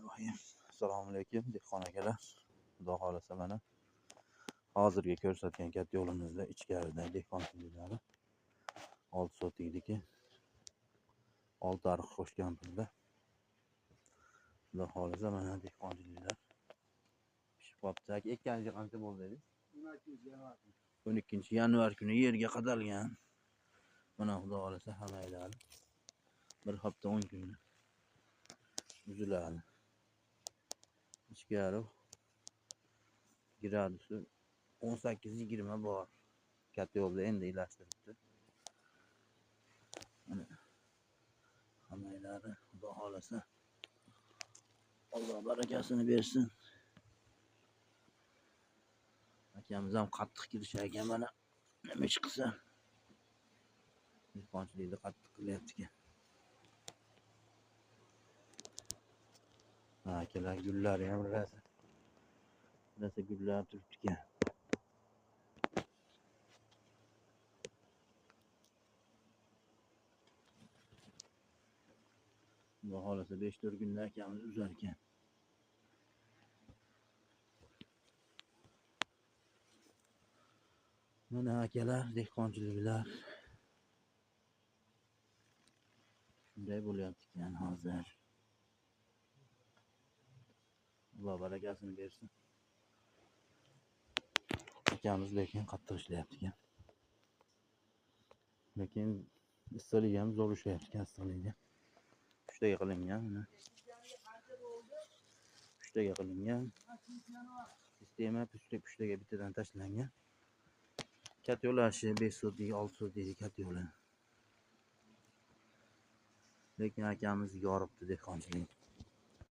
Bismillahirrahmanirrahim. Assalomu alaykum dehqon akalar. Xudo xolasa mana hozirgi ko'rsatgan katta yo'limizda ichkarida dehqonchiliklari 6 sotikniki 6 ariq qo'shgan pulda. Xudo xolasa mana dehqonchiliklar pishib qolibdi. Ekkanchi qancha bo'ldi dedi? 12 yanvar kuni yerga qadalgan. Mana xudo xolasa hammaylari bir hafta 10 kunni uziladi. Ichkari gradusi 18-20 bor. Katta yo'lda endi ilashtiribdi. Mana hammaylari xudo xolasa Alloh barakasini bersin. Akamiz ham qattiq kirishar ekan, mana nima ish qilsa dehqonchilikda qattiq qilyapti ekan. Akalar gullari ham rosa gullar turibdi ekan. Xudo xolasa 5-4 kunda akamiz uzar ekan. Mana akalar dehqonchiliklar shunday bo'lyapti ekan hozir. Alloh barakasini bersin. Akamiz lekin qattiq ishlayapti ekan. Lekin issiqlik ham zo'r ushlayapti ekan, issiqlikda. 3taga qilingan mana. 3taga qilingan. Sistema 3taga bittadan tashlangan. Katta yo'lashi 5 sotik, 6 sotik katta yo'li. Lekin akamiz yoribdi dehqonchilik.